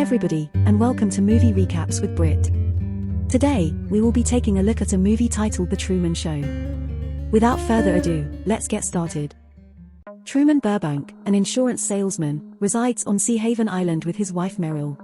everybody, and welcome to Movie Recaps with Brit. Today, we will be taking a look at a movie titled The Truman Show. Without further ado, let's get started. Truman Burbank, an insurance salesman, resides on Sea Haven Island with his wife Meryl.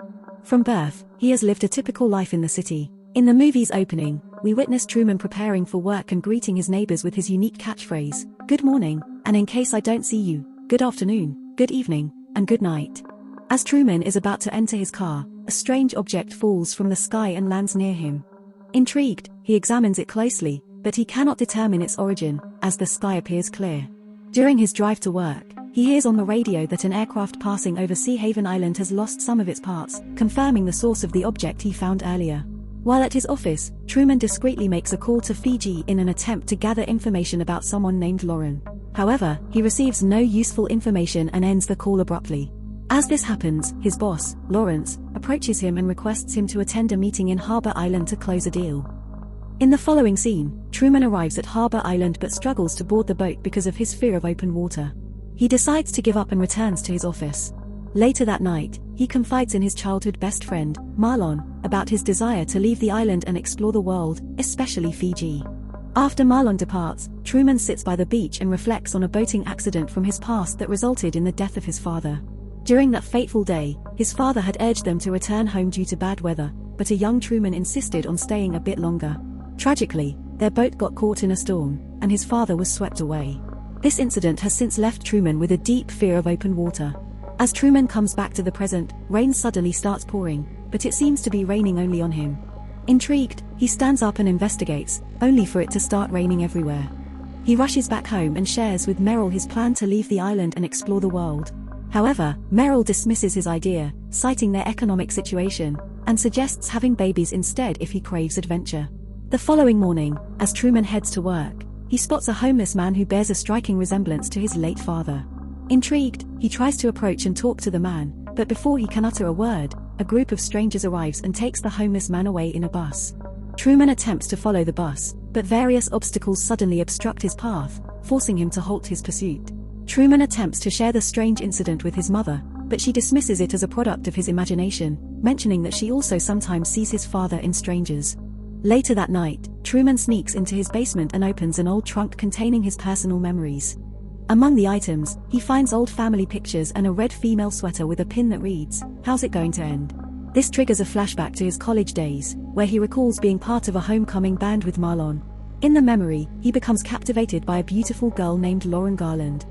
From birth, he has lived a typical life in the city. In the movie's opening, we witness Truman preparing for work and greeting his neighbors with his unique catchphrase, "Good morning, and in case I don't see you, good afternoon, good evening, and good night." As Truman is about to enter his car, a strange object falls from the sky and lands near him. Intrigued, he examines it closely, but he cannot determine its origin, as the sky appears clear. During his drive to work, he hears on the radio that an aircraft passing over Sea Haven Island has lost some of its parts, confirming the source of the object he found earlier. While at his office, Truman discreetly makes a call to Fiji in an attempt to gather information about someone named Lauren. However, he receives no useful information and ends the call abruptly. As this happens, his boss, Lawrence, approaches him and requests him to attend a meeting in Harbor Island to close a deal. In the following scene, Truman arrives at Harbor Island but struggles to board the boat because of his fear of open water. He decides to give up and returns to his office. Later that night, he confides in his childhood best friend, Marlon, about his desire to leave the island and explore the world, especially Fiji. After Marlon departs, Truman sits by the beach and reflects on a boating accident from his past that resulted in the death of his father. During that fateful day, his father had urged them to return home due to bad weather, but a young Truman insisted on staying a bit longer. Tragically, their boat got caught in a storm, and his father was swept away. This incident has since left Truman with a deep fear of open water. As Truman comes back to the present, rain suddenly starts pouring, but it seems to be raining only on him. Intrigued, he stands up and investigates, only for it to start raining everywhere. He rushes back home and shares with Meryl his plan to leave the island and explore the world. However, Meryl dismisses his idea, citing their economic situation, and suggests having babies instead if he craves adventure. The following morning, as Truman heads to work, he spots a homeless man who bears a striking resemblance to his late father. Intrigued, he tries to approach and talk to the man, but before he can utter a word, a group of strangers arrives and takes the homeless man away in a bus. Truman attempts to follow the bus, but various obstacles suddenly obstruct his path, forcing him to halt his pursuit. Truman attempts to share the strange incident with his mother, but she dismisses it as a product of his imagination, mentioning that she also sometimes sees his father in strangers. Later that night, Truman sneaks into his basement and opens an old trunk containing his personal memories. Among the items, he finds old family pictures and a red female sweater with a pin that reads, "How's it going to end?" This triggers a flashback to his college days, where he recalls being part of a homecoming band with Marlon. In the memory, he becomes captivated by a beautiful girl named Lauren Garland.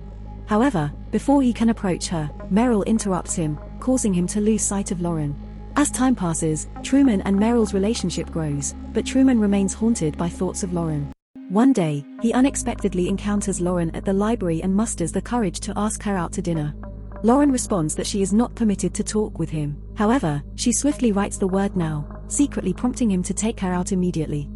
However, before he can approach her, Meryl interrupts him, causing him to lose sight of Lauren. As time passes, Truman and Meryl's relationship grows, but Truman remains haunted by thoughts of Lauren. One day, he unexpectedly encounters Lauren at the library and musters the courage to ask her out to dinner. Lauren responds that she is not permitted to talk with him. However, she swiftly writes the word "now," secretly prompting him to take her out immediately.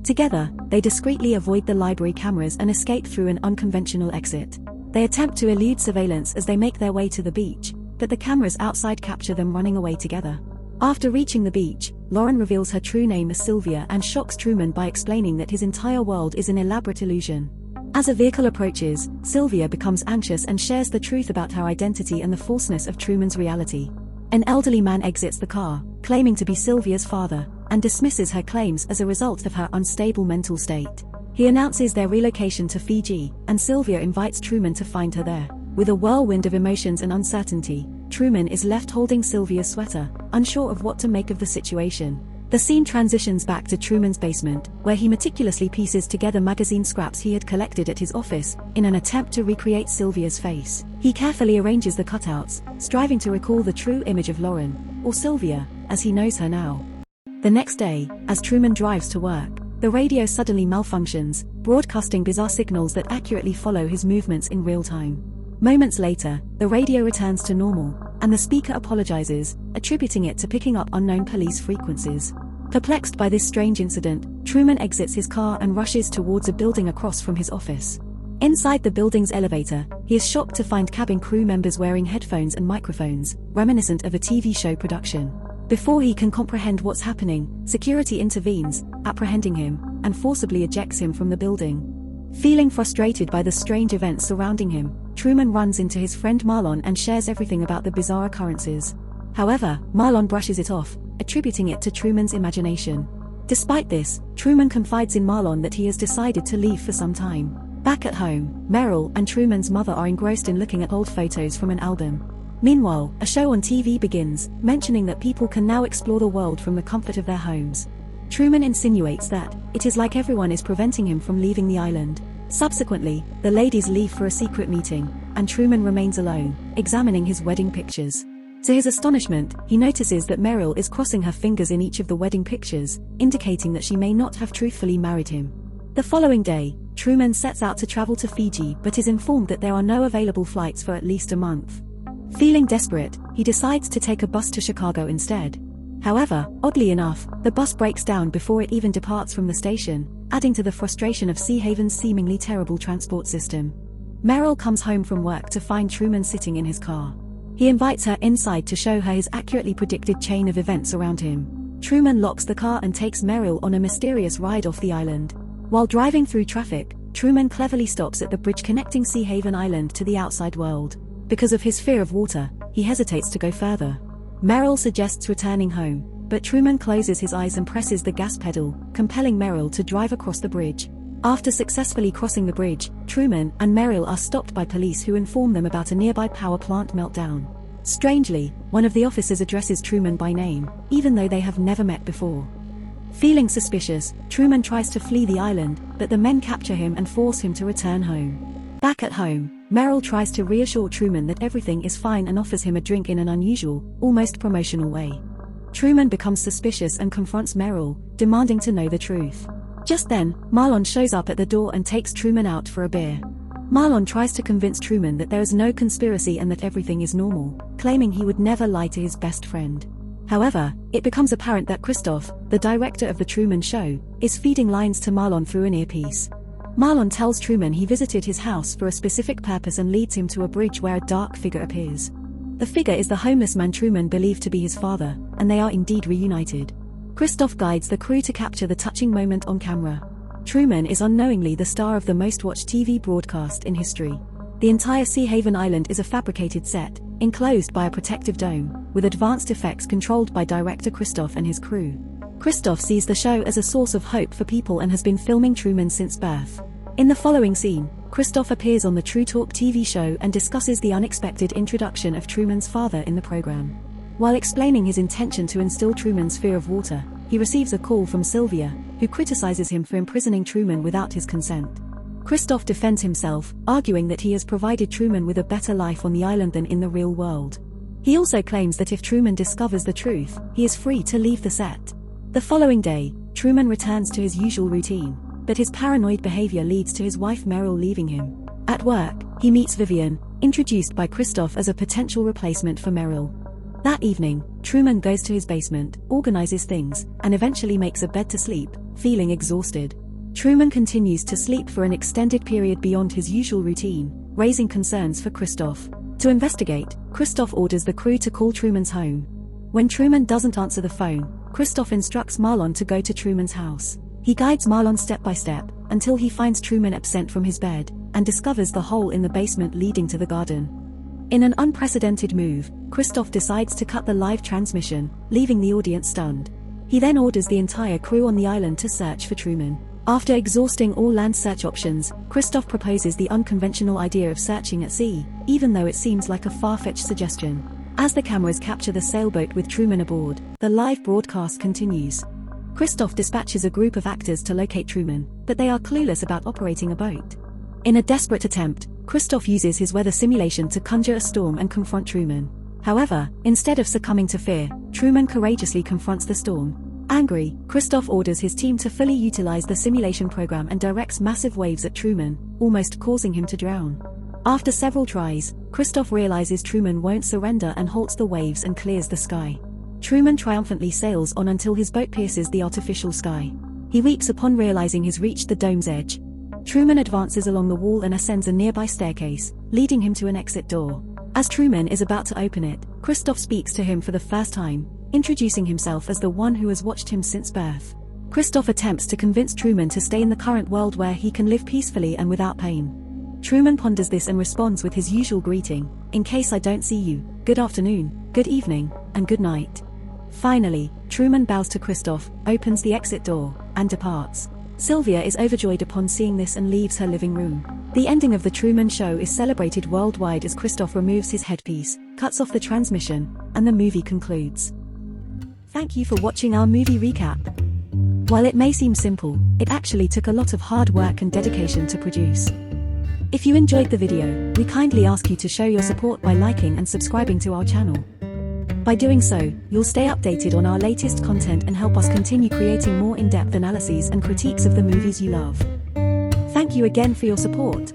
Together, they discreetly avoid the library cameras and escape through an unconventional exit. They attempt to elude surveillance as they make their way to the beach, but the cameras outside capture them running away together. After reaching the beach, Lauren reveals her true name as Sylvia and shocks Truman by explaining that his entire world is an elaborate illusion. As a vehicle approaches, Sylvia becomes anxious and shares the truth about her identity and the falseness of Truman's reality. An elderly man exits the car, claiming to be Sylvia's father, and dismisses her claims as a result of her unstable mental state. He announces their relocation to Fiji, and Sylvia invites Truman to find her there. With a whirlwind of emotions and uncertainty, Truman is left holding Sylvia's sweater, unsure of what to make of the situation. The scene transitions back to Truman's basement, where he meticulously pieces together magazine scraps he had collected at his office, in an attempt to recreate Sylvia's face. He carefully arranges the cutouts, striving to recall the true image of Lauren, or Sylvia, as he knows her now. The next day, as Truman drives to work, the radio suddenly malfunctions, broadcasting bizarre signals that accurately follow his movements in real time. Moments later, the radio returns to normal, and the speaker apologizes, attributing it to picking up unknown police frequencies. Perplexed by this strange incident, Truman exits his car and rushes towards a building across from his office. Inside the building's elevator, he is shocked to find cabin crew members wearing headphones and microphones, reminiscent of a TV show production. Before he can comprehend what's happening, security intervenes, apprehending him, and forcibly ejects him from the building. Feeling frustrated by the strange events surrounding him, Truman runs into his friend Marlon and shares everything about the bizarre occurrences. However, Marlon brushes it off, attributing it to Truman's imagination. Despite this, Truman confides in Marlon that he has decided to leave for some time. Back at home, Meryl and Truman's mother are engrossed in looking at old photos from an album. Meanwhile, a show on TV begins, mentioning that people can now explore the world from the comfort of their homes. Truman insinuates that it is like everyone is preventing him from leaving the island. Subsequently, the ladies leave for a secret meeting, and Truman remains alone, examining his wedding pictures. To his astonishment, he notices that Meryl is crossing her fingers in each of the wedding pictures, indicating that she may not have truthfully married him. The following day, Truman sets out to travel to Fiji but is informed that there are no available flights for at least a month. Feeling desperate, he decides to take a bus to Chicago instead. However, oddly enough, the bus breaks down before it even departs from the station, adding to the frustration of Sea Haven's seemingly terrible transport system. Meryl comes home from work to find Truman sitting in his car. He invites her inside to show her his accurately predicted chain of events around him. Truman locks the car and takes Meryl on a mysterious ride off the island. While driving through traffic, Truman cleverly stops at the bridge connecting Sea Haven Island to the outside world. Because of his fear of water, he hesitates to go further. Meryl suggests returning home, but Truman closes his eyes and presses the gas pedal, compelling Meryl to drive across the bridge. After successfully crossing the bridge, Truman and Meryl are stopped by police who inform them about a nearby power plant meltdown. Strangely, one of the officers addresses Truman by name, even though they have never met before. Feeling suspicious, Truman tries to flee the island, but the men capture him and force him to return home. Back at home, Meryl tries to reassure Truman that everything is fine and offers him a drink in an unusual, almost promotional way. Truman becomes suspicious and confronts Meryl, demanding to know the truth. Just then, Marlon shows up at the door and takes Truman out for a beer. Marlon tries to convince Truman that there is no conspiracy and that everything is normal, claiming he would never lie to his best friend. However, it becomes apparent that Christoph, the director of the Truman Show, is feeding lines to Marlon through an earpiece. Marlon tells Truman he visited his house for a specific purpose and leads him to a bridge where a dark figure appears. The figure is the homeless man Truman believed to be his father, and they are indeed reunited. Christoph guides the crew to capture the touching moment on camera. Truman is unknowingly the star of the most-watched TV broadcast in history. The entire Sea Haven Island is a fabricated set, enclosed by a protective dome, with advanced effects controlled by director Christoph and his crew. Christoph sees the show as a source of hope for people and has been filming Truman since birth. In the following scene, Christoph appears on the True Talk TV show and discusses the unexpected introduction of Truman's father in the program. While explaining his intention to instill Truman's fear of water, he receives a call from Sylvia, who criticizes him for imprisoning Truman without his consent. Christoph defends himself, arguing that he has provided Truman with a better life on the island than in the real world. He also claims that if Truman discovers the truth, he is free to leave the set. The following day, Truman returns to his usual routine, but his paranoid behavior leads to his wife Meryl leaving him. At work, he meets Vivian, introduced by Christoph as a potential replacement for Meryl. That evening, Truman goes to his basement, organizes things, and eventually makes a bed to sleep, feeling exhausted. Truman continues to sleep for an extended period beyond his usual routine, raising concerns for Christoph. To investigate, Christoph orders the crew to call Truman's home. When Truman doesn't answer the phone, Christoph instructs Marlon to go to Truman's house. He guides Marlon step by step, until he finds Truman absent from his bed, and discovers the hole in the basement leading to the garden. In an unprecedented move, Christoph decides to cut the live transmission, leaving the audience stunned. He then orders the entire crew on the island to search for Truman. After exhausting all land search options, Christoph proposes the unconventional idea of searching at sea, even though it seems like a far-fetched suggestion. As the cameras capture the sailboat with Truman aboard, the live broadcast continues. Christoph dispatches a group of actors to locate Truman, but they are clueless about operating a boat. In a desperate attempt, Christoph uses his weather simulation to conjure a storm and confront Truman. However, instead of succumbing to fear, Truman courageously confronts the storm. Angry, Christoph orders his team to fully utilize the simulation program and directs massive waves at Truman, almost causing him to drown. After several tries, Christoph realizes Truman won't surrender and halts the waves and clears the sky. Truman triumphantly sails on until his boat pierces the artificial sky. He weeps upon realizing he's reached the dome's edge. Truman advances along the wall and ascends a nearby staircase, leading him to an exit door. As Truman is about to open it, Christoph speaks to him for the first time, introducing himself as the one who has watched him since birth. Christoph attempts to convince Truman to stay in the current world where he can live peacefully and without pain. Truman ponders this and responds with his usual greeting, "In case I don't see you, good afternoon, good evening, and good night. Finally, Truman bows to Christoph, opens the exit door, and departs. Sylvia is overjoyed upon seeing this and leaves her living room. The ending of The Truman Show is celebrated worldwide as Christoph removes his headpiece, cuts off the transmission, and the movie concludes. Thank you for watching our movie recap. While it may seem simple, it actually took a lot of hard work and dedication to produce. If you enjoyed the video, we kindly ask you to show your support by liking and subscribing to our channel. By doing so, you'll stay updated on our latest content and help us continue creating more in-depth analyses and critiques of the movies you love. Thank you again for your support.